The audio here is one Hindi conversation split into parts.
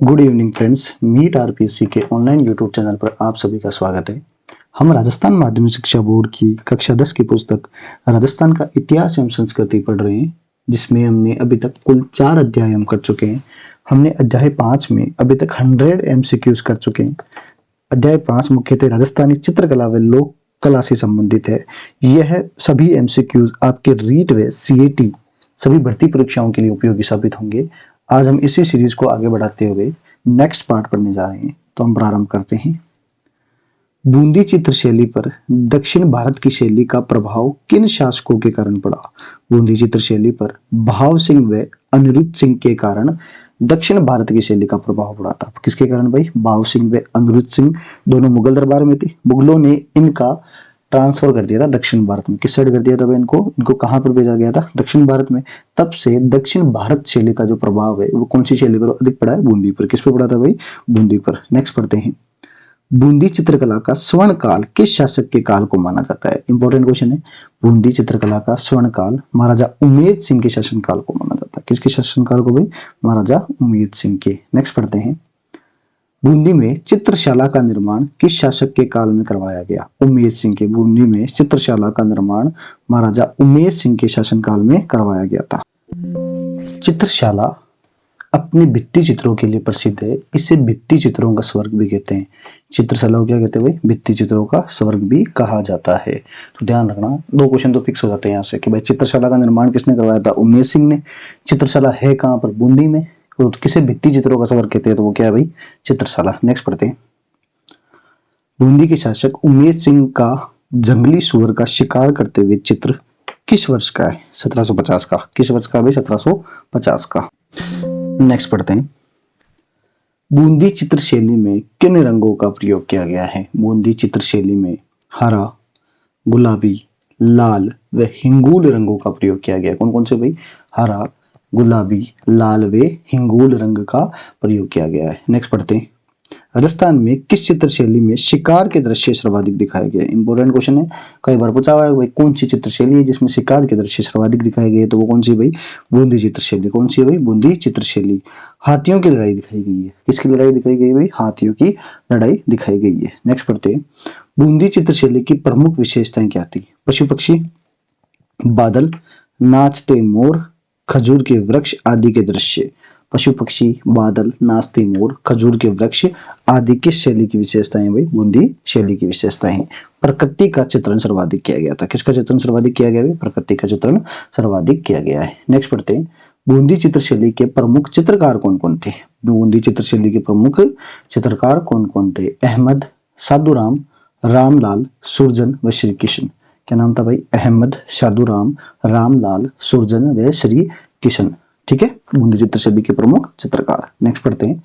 Good evening friends, meet RPSC के ऑनलाइन यूट्यूब चैनल पर आप सभी का स्वागत है। हम राजस्थान माध्यमिक शिक्षा बोर्ड की कक्षा 10 की पुस्तक राजस्थान का इतिहास एवं संस्कृति पढ़ रहे हैं, जिसमें हमने अभी तक कुल 4 अध्याय हम कर चुके हैं। हमने अध्याय 5 में अभी तक 100 एमसीक्यूज कर चुके हैं। अध्याय 5 मुख्यतः राजस्थानी चित्रकला व लोक कला से संबंधित है। यह सभी एमसीक्यूज आपके रीट व सीएटी सभी भर्ती परीक्षाओं के लिए उपयोगी साबित होंगे। आज हम इसी सीरीज को आगे बढ़ाते हुए नेक्स्ट पार्ट पढ़ने जा रहे हैं, तो हम प्रारंभ करते हैं। बूंदी चित्र शैली पर दक्षिण भारत की शैली का प्रभाव किन शासकों के कारण पड़ा? बूंदी चित्र शैली पर भाव सिंह व अनिरुद्ध सिंह के कारण दक्षिण भारत की शैली का प्रभाव पड़ा था। किसके कारण भाई? भाव सिंह व अनिरुद्ध सिंह दोनों मुगल दरबार में थे। मुगलों ने इनका ट्रांसफर कर दिया था दक्षिण भारत में। किस साइड कर दिया था भाई? इनको कहां पर भेजा गया था? दक्षिण भारत में। तब से दक्षिण भारत शैली का जो प्रभाव है वो कौन सी शैली पर अधिक पड़ा है? बूंदी पर। किस पर पड़ा था भाई? बूंदी पर। नेक्स्ट पढ़ते हैं। बूंदी चित्रकला का स्वर्ण काल किस शासक के काल को माना जाता है? इंपॉर्टेंट क्वेश्चन है। बूंदी चित्रकला का स्वर्ण काल महाराजा उमेद सिंह के शासन काल को माना जाता है। किसके शासन काल को भाई? महाराजा उमेद सिंह के। नेक्स्ट पढ़ते हैं। बूंदी में चित्रशाला का निर्माण किस शासक के काल में करवाया गया? उमेद सिंह के। बूंदी में चित्रशाला का निर्माण महाराजा उमेद सिंह के शासनकाल में करवाया गया था। चित्रशाला अपने भित्ति चित्रों के लिए प्रसिद्ध है। इसे भित्ति चित्रों का स्वर्ग भी कहते हैं। चित्रशाला को क्या कहते हैं भाई? भित्ति चित्रों का स्वर्ग भी कहा जाता है। तो ध्यान रखना, दो क्वेश्चन तो फिक्स हो जाते हैं यहाँ से कि भाई चित्रशाला का निर्माण किसने करवाया था? उमेद सिंह ने। चित्रशाला है कहाँ पर? बूंदी में। तो किसे भित्ति चित्रों का स्वर्ग कहते हैं? तो वो क्या है भाई? चित्रशाला। नेक्स्ट पढ़ते हैं। बूंदी के शासक उमेद सिंह का जंगली सुअर का शिकार करते हुए चित्र किस वर्ष का है? 1750 का। किस वर्ष का भाई? 1750 का। नेक्स्ट पढ़ते हैं। बूंदी चित्र शैली में किन रंगों का प्रयोग किया गया है? बूंदी चित्र शैली में हरा, गुलाबी, लाल व हिंगूल रंगों का प्रयोग किया गया है। कौन कौन से भाई? हरा, गुलाबी, लाल व हिंगूल रंग का प्रयोग किया गया है। नेक्स्ट पढ़ते हैं। राजस्थान में किस चित्र शैली में शिकार के दृश्य सर्वाधिक दिखाए गए? इंपॉर्टेंट क्वेश्चन है, कई बार पूछा हुआ है भाई कौन सी चित्र शैली है जिसमें शिकार के दृश्य सर्वाधिक दिखाए गए? तो वो कौन सी भाई? बूंदी चित्र शैली। कौन सी है भाई? बूंदी चित्र शैली। हाथियों की लड़ाई दिखाई गई है। किसकी लड़ाई दिखाई गई भाई? हाथियों की लड़ाई दिखाई गई है। नेक्स्ट पढ़ते हैं। बूंदी चित्र शैली की प्रमुख विशेषताएं क्या थी? पशु पक्षी, बादल, नाचते मोर, खजूर के वृक्ष आदि के दृश्य। पशु पक्षी, बादल, नाचते मोर, खजूर के वृक्ष आदि किस शैली की विशेषताएं भाई? बूंदी शैली की विशेषताएं। प्रकृति का चित्रण सर्वाधिक किया गया था। किसका चित्रण सर्वाधिक किया गया है? प्रकृति का चित्रण सर्वाधिक किया गया है। नेक्स्ट पढ़ते हैं। बूंदी चित्र शैली के प्रमुख चित्रकार कौन कौन थे? बूंदी चित्र शैली के प्रमुख चित्रकार कौन कौन थे? अहमद, साधुराम, रामलाल, सुरजन व श्री कृष्ण। क्या नाम था भाई? अहमद, साधुराम, रामलाल, सुरजन व श्री कृष्ण। ठीक है, बूंदी चित्र शैली के प्रमुख चित्रकार। नेक्स्ट पढ़ते हैं।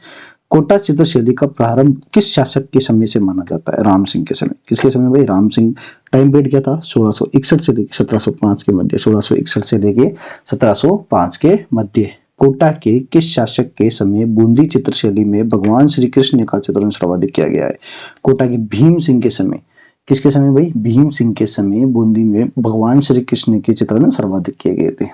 कोटा चित्र शैली का प्रारंभ किस शासक के समय से माना जाता है? राम सिंह के समय। किसके समय भाई? राम सिंह। टाइम पीरियड क्या था? 1661 से लेकर 1705 के मध्य। 1661 से लेकर 1705 के मध्य। कोटा के किस शासक के समय बूंदी चित्र शैली में भगवान श्री कृष्ण का चित्रण सर्वाधिक किया गया है? कोटा के भीम सिंह के समय। किसके समय भाई? भीम सिंह के समय बूंदी में भगवान श्री कृष्ण के चित्रण सर्वाधिक किए गए थे।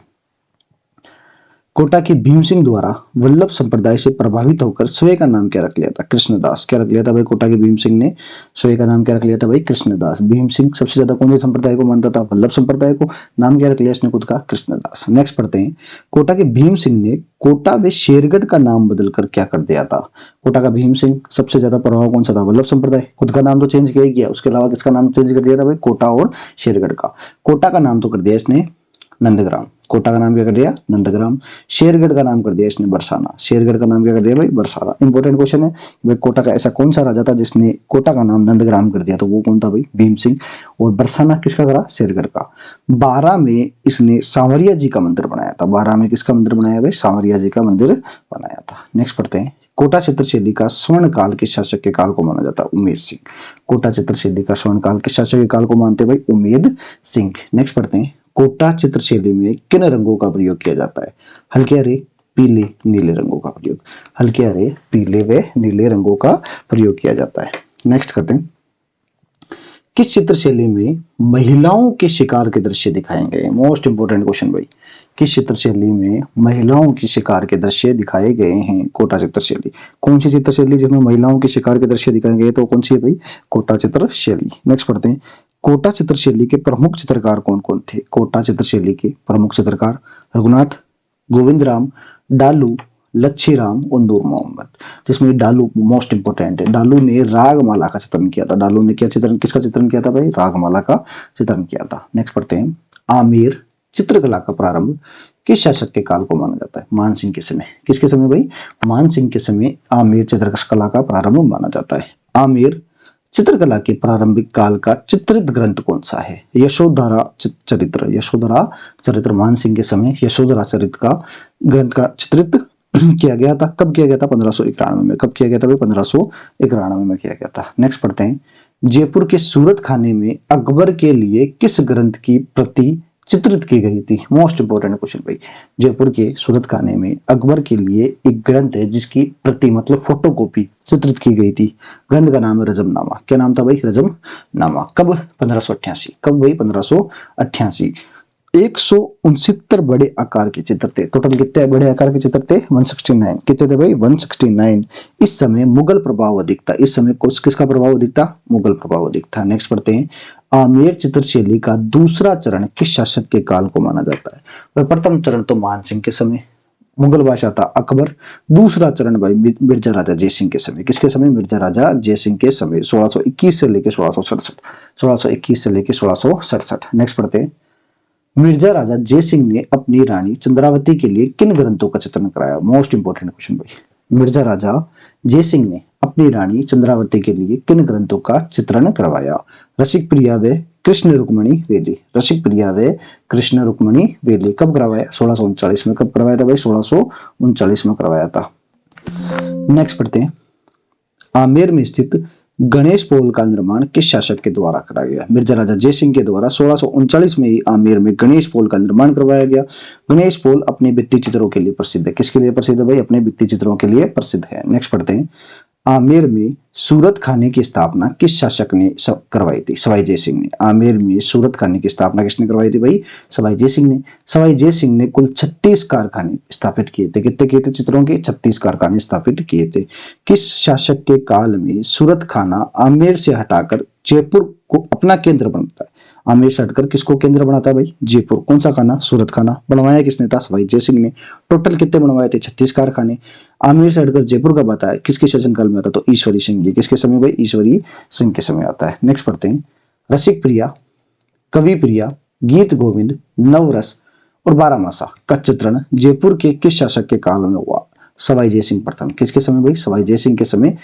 कोटा के भीम सिंह द्वारा वल्लभ संप्रदाय से प्रभावित होकर स्वयं का नाम क्या रख लिया था? कृष्णदास। क्या रख लिया था भाई? कोटा के भीम सिंह ने स्वयं का नाम क्या रख लिया था भाई? कृष्णदास। भीम सिंह सबसे ज्यादा कौन से संप्रदाय को मानता था? वल्लभ संप्रदाय को। नाम क्या रख लिया इसने खुद का? कृष्णदास। नेक्स्ट पढ़ते हैं। कोटा के भीम सिंह ने कोटा व शेरगढ़ का नाम बदलकर क्या कर दिया था? कोटा का भीम सिंह सबसे ज्यादा प्रभाव कौन सा था? वल्लभ संप्रदाय। खुद का नाम तो चेंज किया ही किया, उसके अलावा किसका नाम चेंज कर दिया था भाई? कोटा और शेरगढ़ का। कोटा का नाम तो कर दिया इसने नंदग्राम। कोटा का नाम क्या कर दिया? नंदग्राम। शेरगढ़ का नाम कर दिया इसने बरसाना। शेरगढ़ का नाम क्या कर दिया भाई? बरसाना। इंपॉर्टेंट क्वेश्चन है भाई, कोटा का ऐसा कौन सा राजा था जिसने कोटा का नाम नंदग्राम कर दिया? तो वो कौन था भाई? भीम सिंह। और बरसाना किसका करा? शेरगढ़ का। 12 में इसने सांवरिया जी का मंदिर बनाया था। 12 में किसका मंदिर बनाया भाई? सांवरिया जी का मंदिर बनाया था। नेक्स्ट पढ़ते हैं। कोटा चित्र शैली का स्वर्ण काल किस शासक के काल को माना जाता है? उमेद सिंह। कोटा चित्र शैली का स्वर्ण काल किस शासक के काल को मानते हैं भाई? उमेद सिंह। नेक्स्ट पढ़ते हैं। कोटा चित्र शैली में किन रंगों का प्रयोग किया जाता है? हल्के हरे, पीले, नीले रंगों का प्रयोग। हल्के हरे, पीले व नीले रंगों का प्रयोग किया जाता है। नेक्स्ट करते हैं। किस चित्र शैली में महिलाओं के शिकार के दृश्य दिखाए गए? मोस्ट इंपोर्टेंट क्वेश्चन भाई। किस चित्र शैली में महिलाओं के शिकार के दृश्य दिखाए गए हैं? कोटा चित्र शैली। कौन सी चित्र शैली जिसमें महिलाओं के शिकार के दृश्य दिखाए गए? तो कौन सी है भाई? कोटा चित्र शैली। नेक्स्ट पढ़ते हैं, कोटा चित्र शैली के प्रमुख चित्रकार कौन कौन थे? कोटा चित्र शैली के प्रमुख चित्रकार रघुनाथ, गोविंद राम, डालू, लच्छीराम, उंदूर मोहम्मद। जिसमें डालू मोस्ट इंपोर्टेंट है। डालू ने रागमाला का चित्रण किया था। डालू ने क्या चित्रण, किसका चित्रण किया था भाई? रागमाला का चित्रण किया था। नेक्स्ट पढ़ते हैं, आमेर चित्रकला का प्रारंभ किस शासक के काल को माना जाता है? मान सिंह के समय। किसके समय भाई? मान सिंह के समय आमेर चित्रकला का प्रारंभ माना जाता है। आमेर चित्रकला के प्रारंभिक काल का चित्रित ग्रंथ कौन सा है? यशोधरा चरित्र। यशोधरा चरित्र मान सिंह के समय यशोधरा चरित्र का ग्रंथ का चित्रित किया गया था। कब किया गया था? 1591 में। कब किया गया था भाई? 1591 में किया गया था। नेक्स्ट पढ़ते हैं, जयपुर के सूरत खाने में अकबर के लिए किस ग्रंथ की प्रति चित्रित की गई थी? मोस्ट इंपोर्टेंट क्वेश्चन भाई। जयपुर के सूरत खाने में अकबर के लिए एक ग्रंथ है जिसकी प्रति मतलब फोटोकॉपी चित्रित की गई थी। ग्रंथ का नाम है रजमनामा। क्या नाम था भाई? रजमनामा। कब? 1588। कब भाई? 1588। 169 बड़े आकार के चित्र थे। टोटल कितने बड़े आकार के चित्र थे? 169। कितने थे भाई? 169। इस समय मुगल प्रभाव अधिक था। इस समय किसका प्रभाव अधिक था? मुगल प्रभाव अधिक था। नेक्स्ट पढ़ते हैं, आमेर चित्र शैली का दूसरा चरण किस शासक के काल को माना जाता है? वह प्रथम चरण तो मान सिंह के समय, मुगल बादशाह था अकबर। दूसरा चरण भाई मिर्जा राजा जयसिंह के समय। किसके समय? मिर्जा राजा जयसिंह के समय। 1621 से लेकर 1667। 1621 से लेकर 1667। नेक्स्ट पढ़ते हैं, मिर्जा राजा जयसिंह ने अपनी रानी चंद्रावती के लिए किन ग्रंथों का चित्रण कराया? मोस्ट इंपोर्टेंट क्वेश्चन भाई। मिर्जा राजा जयसिंह ने अपनी रानी चंद्रावती के लिए किन ग्रंथों का चित्रण करवाया? रसिक प्रिया व कृष्ण रुक्मणी वेली। रसिक प्रिया व कृष्ण रुक्मणी वेली। कब करवाया? 1639 में। कब करवाया था भाई? 1639 में करवाया था। नेक्स्ट पढ़ते हैं, आमेर में स्थित गणेश पोल का निर्माण किस शासक के द्वारा कराया गया? मिर्जा राजा जयसिंह के द्वारा 1639 में ही आमेर में गणेश पोल का निर्माण करवाया गया। गणेश पोल अपने भित्ति चित्रों के लिए प्रसिद्ध है। किसके लिए प्रसिद्ध है भाई? अपने भित्ति चित्रों के लिए प्रसिद्ध है। नेक्स्ट पढ़ते हैं, आमेर में सूरत खाने की स्थापना किस शासक ने करवाई थी? सवाई जयसिंह ने। आमेर में सूरत खाने की स्थापना किसने करवाई थी भाई? सवाई जयसिंह ने। सवाई जयसिंह ने कुल 36 कारखाने स्थापित किए थे। कितने किए थे चित्रों के? 36 कारखाने स्थापित किए थे। किस शासक के काल में सूरत खाना आमेर से हटाकर जयपुर को अपना केंद्र बनता है? आमेर से हटकर किसको केंद्र बनाता है भाई? जयपुर। कौन सा खाना? सूरत खाना। बनवाया किसने था? सवाई जयसिंह ने। टोटल कितने बनवाए थे? 36 कारखाने। आमेर से हटकर जयपुर का बताया किसके शासनकाल में आता? तो ईश्वरी सिंह जी। किसके समय भाई? ईश्वरी सिंह के समय आता है। नेक्स्ट पढ़ते हैं, रसिक प्रिया, कवि प्रिया, गीत गोविंद, नवरस और बारामासा का चित्रण जयपुर के किस शासक के काल में हुआ? सवाई जयसिंह प्रथम। किसके समय भाई? सवाई जयसिंह के समय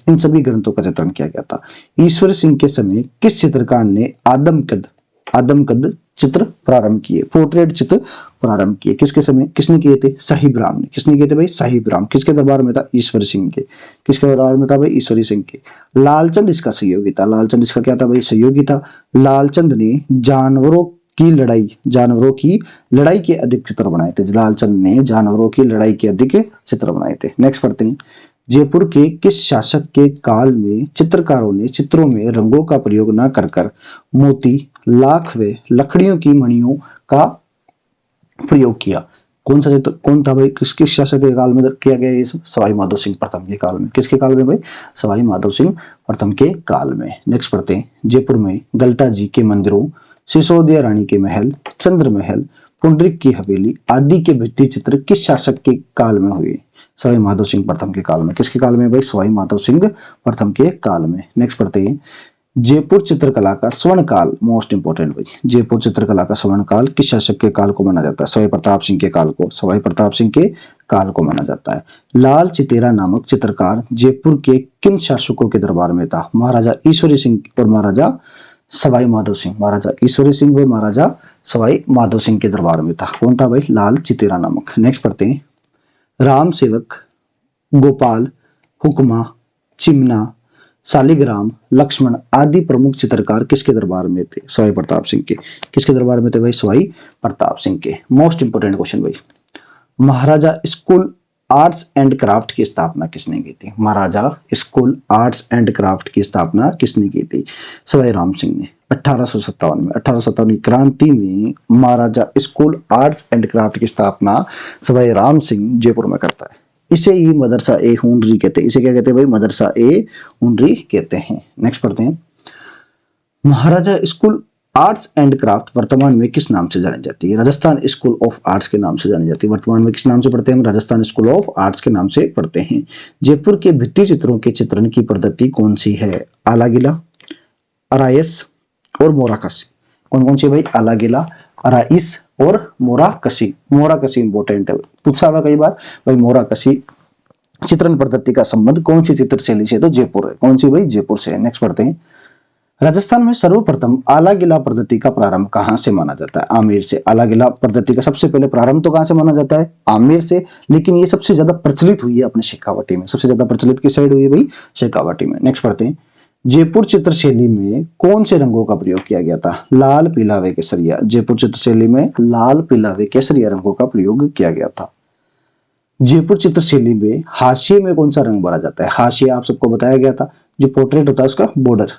इन सभी ग्रंथों का चित्रण किया गया था। ईश्वर सिंह के समय किस चित्रकार ने आदमकद चित्र प्रारंभ किए? पोर्ट्रेट चित्र प्रारंभ किए। किसके समय? किसने किए थे? साहिब राम ने। किसने किए थे भाई? साहिब राम। किसके दरबार में था? ईश्वर सिंह के। किसके दरबार में था भाई? ईश्वरी सिंह के। लालचंद इसका सहयोगी था। लालचंद इसका क्या था भाई? सहयोगी था। लालचंद ने जानवरों की लड़ाई के अधिक चित्र बनाए थे। लालचंद ने जानवरों की लड़ाई के अधिक चित्र बनाए थे। नेक्स्ट पढ़ते हैं, जयपुर के किस शासक के काल में चित्रकारों ने चित्रों में रंगों का प्रयोग न कर मोती, लाख व लकड़ियों की मणियों का प्रयोग किया? कौन सा चित्र, कौन था भाई? किस शासक के काल में किया गया ये सब? सवाई माधो सिंह प्रथम के काल में। किसके काल में भाई? सवाई माधो सिंह प्रथम के काल में। नेक्स्ट पढ़ते हैं, जयपुर में गलता जी के मंदिरों, सिसोदिया रानी के महल, चंद्र महल, पुंडरीक की हवेली आदि के भित्ति चित्र किस शासक के काल में हुए? सवाई माधो सिंह प्रथम के काल में। किसके काल में भाई? सवाई माधो सिंह प्रथम के काल में। नेक्स्ट पढ़ते हैं, जयपुर चित्रकला का स्वर्ण काल। मोस्ट इंपोर्टेंट भाई, जयपुर चित्रकला का स्वर्ण काल किस शासक के काल को माना जाता है? सवाई प्रताप सिंह के काल को। सवाई प्रताप सिंह के काल को माना जाता है। लाल चितेरा नामक चित्रकार जयपुर के किन शासकों के दरबार में था? महाराजा ईश्वरी सिंह और महाराजा सवाई माधो सिंह। महाराजा ईश्वरी सिंह व महाराजा सवाई माधो सिंह के दरबार में था। कौन था भाई? लाल चितेरा नामक। नेक्स्ट पढ़ते हैं, राम सेवक, गोपाल, हुक्मा, चिमना, शालिग्राम, लक्ष्मण आदि प्रमुख चित्रकार किसके दरबार में थे? सवाई प्रताप सिंह के। किसके दरबार में थे भाई? सवाई प्रताप सिंह के। मोस्ट इंपोर्टेंट क्वेश्चन भाई, महाराजा आर्ट्स एंड क्राफ्ट की स्थापना किसने की थी? महाराजा स्कूल आर्ट्स एंड क्राफ्ट की स्थापना किसने की थी? सवाई राम सिंह ने 1857 में। 1857 की क्रांति में महाराजा स्कूल आर्ट्स एंड क्राफ्ट की स्थापना सवाई राम सिंह जयपुर में करता है। इसे ही मदरसा ए हुनरी कहते हैं। इसे क्या कहते हैं भाई? मदरसा ए हुनरी कहते हैं। नेक्स्ट पढ़ते हैं। महाराजा स्कूल आर्ट्स एंड क्राफ्ट वर्तमान में किस नाम से जानी जाती है? राजस्थान स्कूल ऑफ आर्ट्स के नाम से जानी जाती है। वर्तमान में किस नाम से पढ़ते हैं? राजस्थान स्कूल ऑफ आर्ट्स के नाम से पढ़ते हैं। जयपुर के भित्ति चित्रों के चित्रण की पद्धति कौन सी है? आलागिला, अराइस और मोराकसी। कौन कौन सी भाई? आलागिला, अराइस और मोराकसी। मोराकसी इंपॉर्टेंट है, पूछा हुआ कई बार भाई। मोराकसी चित्रण पद्धति का संबंध कौन सी चित्र शैली से? तो जयपुर है। कौन सी भाई? जयपुर से। नेक्स्ट पढ़ते हैं। राजस्थान में सर्वप्रथम आलागिला पद्धति का प्रारंभ कहां से माना जाता है? आमेर से। आलागिला पद्धति का सबसे पहले प्रारंभ तो कहां से माना जाता है? आमेर से। लेकिन ये सबसे ज्यादा प्रचलित हुई है अपने शेखावाटी में। सबसे ज्यादा प्रचलित किस साइड हुई है भाई? शेखावाटी में। नेक्स्ट पढ़ते हैं। जयपुर चित्र शैली में कौन से रंगों का प्रयोग किया गया था? लाल, पीला व केसरिया। जयपुर चित्र शैली में लाल, पीला व केसरिया रंगों का प्रयोग किया गया था। जयपुर चित्र शैली में हाशिए में कौन सा रंग भरा जाता है? हाशिया आप सबको बताया गया था, जो पोर्ट्रेट होता है उसका बॉर्डर।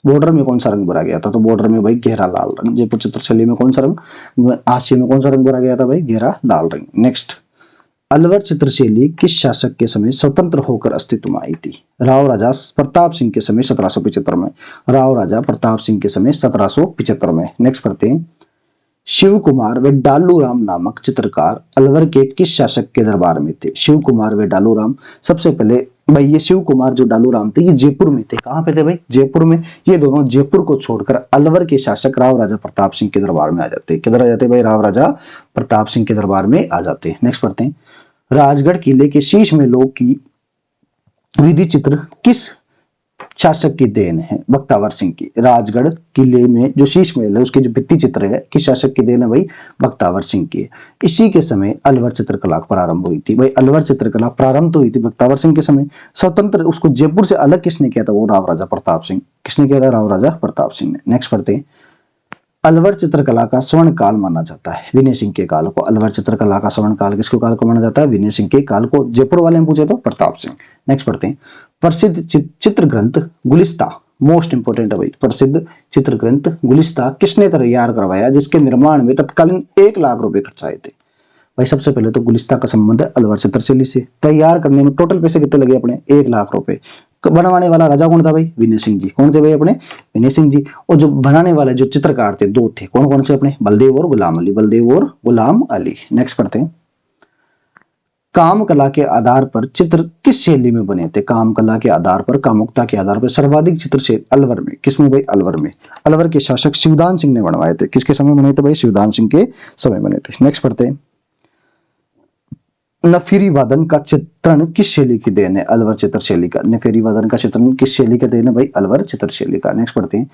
बॉर्डर में कौन सा रंग भरा गया था? तो बॉर्डर में भाई गहरा लाल रंग। जयपुर चित्र शैली में कौन सा रंग? हाशिए में कौन सा रंग भरा गया था भाई? गहरा लाल रंग। नेक्स्ट, अलवर चित्रशैली किस शासक के समय स्वतंत्र होकर अस्तित्व में आई थी? राव राजा प्रताप सिंह के समय 1775 में। राव राजा प्रताप सिंह के समय 1775 में। नेक्स्ट पढ़ते हैं। शिव कुमार व डालू राम नामक चित्रकार अलवर के किस शासक के दरबार में थे? शिव कुमार व डालू राम, सबसे पहले भाई ये शिव कुमार जो डालू राम थे ये जयपुर में थे। कहां पे थे भाई? जयपुर में। ये दोनों जयपुर को छोड़कर अलवर के शासक राव राजा प्रताप सिंह के दरबार में आ जाते। किधर आ जाते भाई? राव राजा प्रताप सिंह के दरबार में आ जाते। नेक्स्ट पढ़ते हैं। राजगढ़ किले के शीश में लोग की विधि चित्र किस शासक की देन है? बख्तावर सिंह की। राजगढ़ किले में जो शीश महल है उसके जो भित्ति चित्र है किस शासक की देन है भाई? बख्तावर सिंह की। इसी के समय अलवर चित्रकला प्रारंभ हुई थी भाई। अलवर चित्रकला प्रारंभ तो हुई थी बख्तावर सिंह के समय। स्वतंत्र उसको जयपुर से अलग किसने किया था? वो राव राजा प्रताप सिंह। किसने किया था? राव राजा प्रताप सिंह ने। नेक्स्ट पढ़ते हैं। अलवर चित्रकला का स्वर्ण काल माना जाता है विनय सिंह के काल को। अलवर चित्रकला का स्वर्ण काल किसको काल को माना जाता है? विनय सिंह के काल को। जयपुर वाले में पूछे तो प्रताप सिंह। नेक्स्ट पढ़ते हैं। प्रसिद्ध चित्र ग्रंथ गुलिस्ता, मोस्ट इंपोर्टेंट है भाई। प्रसिद्ध चित्र ग्रंथ गुलिस्ता किसने तैयार करवाया जिसके निर्माण में तत्कालीन 1,00,000 रुपए खर्च आए थे? भाई सबसे पहले तो गुलिस्ता का संबंध है अलवर चित्रशैली से। तैयार करने में टोटल पैसे कितने लगे अपने? 1,00,000 रुपए। बनवाने वाला राजा कौन था भाई? विनय सिंह जी। कौन थे भाई अपने? विनय सिंह जी। और जो बनाने वाले जो चित्रकार थे दो थे। कौन कौन से अपने? बलदेव और गुलाम अली। बलदेव और गुलाम अली। नेक्स्ट पढ़ते हैं। काम कला के आधार पर चित्र किस शैली में बने थे? काम कला के आधार पर, कामुकता के आधार पर सर्वाधिक चित्र शैली अलवर में। किसमें भाई? अलवर में। अलवर के शासक शिवदान सिंह ने बनवाए थे। किसके समय बने थे भाई? शिवदान सिंह के समय बने थे। नेक्स्ट पढ़ते हैं। नफीरी वादन का चित्रण किस शैली की देन है? अलवर चित्र शैली का। नफीरी वादन का चित्रण किस शैली का देन है भाई? अलवर चित्र शैली का। नेक्स्ट पढ़ते हैं।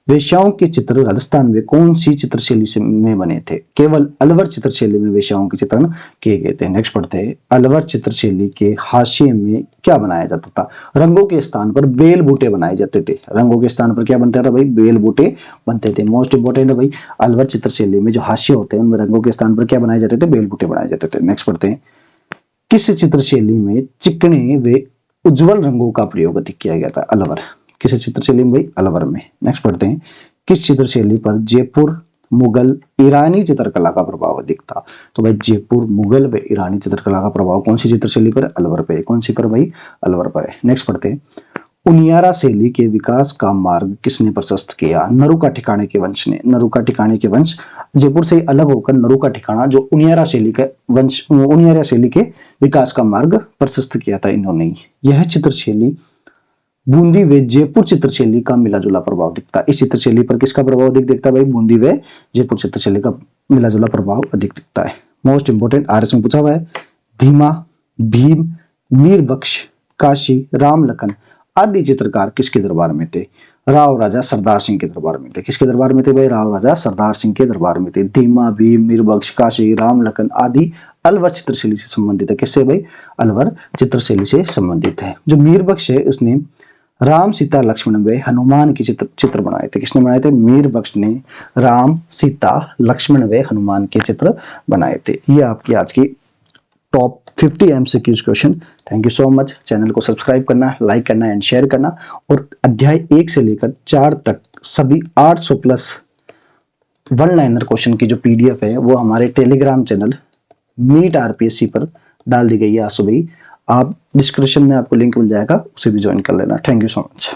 वेश्याओं के चित्र राजस्थान में कौन सी चित्र शैली से में बने थे? केवल अलवर चित्र शैली में वेश्याओं के चित्रण किए गए थे। नेक्स्ट पढ़ते हैं। अलवर चित्र शैली के हाशिए में क्या बनाया जाता था? रंगों के स्थान पर बेल बूटे बनाए जाते थे। रंगों के स्थान पर क्या बनता था भाई? बेल बूटे बनते थे। मोस्ट इंपोर्टेंट है भाई। अलवर चित्र शैली में जो हाशिए होते हैं उनमें रंगों के स्थान पर क्या बनाए जाते थे? बेल बूटे बनाए जाते थे। नेक्स्ट पढ़ते हैं। किस चित्र शैली में चिकने व उज्जवल रंगों का प्रयोग अधिक किया गया था? अलवर। किस चित्र शैली में भाई? अलवर में। नेक्स्ट पढ़ते हैं। किस चित्र शैली पर जयपुर मुगल ईरानी चित्रकला का प्रभाव अधिक था? तो भाई जयपुर मुगल व ईरानी चित्रकला का प्रभाव कौन सी चित्र शैली पर? अलवर पे। कौन सी पर भाई? अलवर पर है। नेक्स्ट पढ़ते हैं। उनियारा शैली के विकास का मार्ग किसने प्रशस्त किया? नरुका ठिकाने के वंश ने। नरुका ठिकाने के वंश जयपुर से अलग होकर नरुका ठिकाना जो उनियारा शैली का वंश, उनियारा शैली के विकास का मार्ग प्रशस्त किया था इन्होंने। यह चित्र शैली बूंदी व जयपुर चित्र शैली का मिला जुला प्रभाव दिखता है। इस चित्र शैली पर किसका प्रभाव अधिक दिखता है भाई? बूंदी व जयपुर चित्र शैली का मिला जुला प्रभाव अधिक दिखता है। मोस्ट इंपोर्टेंट आरएस में पूछा हुआ है। धीमा, भीम, मीर बख्श, काशी, राम लखन आदि चित्रकार किसके दरबार में थे? राव राजा सरदार सिंह के दरबार में थे। किसके दरबार में थे भाई? राव राजा सरदार सिंह के दरबार में थे। धीमा, भीम, मीरबख्श, काशी, राम लखन आदि अलवर चित्रशैली से संबंधित है। किससे भाई? अलवर चित्रशैली से संबंधित है। जो मीरबख्श है इसने राम, सीता, लक्ष्मण व हनुमान के चित्र बनाए थे। किसने बनाए थे? मीरबख्श ने राम, सीता, लक्ष्मण व हनुमान के चित्र बनाए थे। ये आपकी आज की top 50 MCQs question. Thank you so much. Channel को सब्सक्राइब करना, लाइक करना एंड शेयर करना। और अध्याय 1 से लेकर 4 तक सभी 800 प्लस वन लाइनर क्वेश्चन की जो PDF है वो हमारे टेलीग्राम चैनल मीट RPSC पर डाल दी गई है आज सुबह ही। आप डिस्क्रिप्शन में आपको लिंक मिल जाएगा, उसे भी ज्वाइन कर लेना। Thank you so much.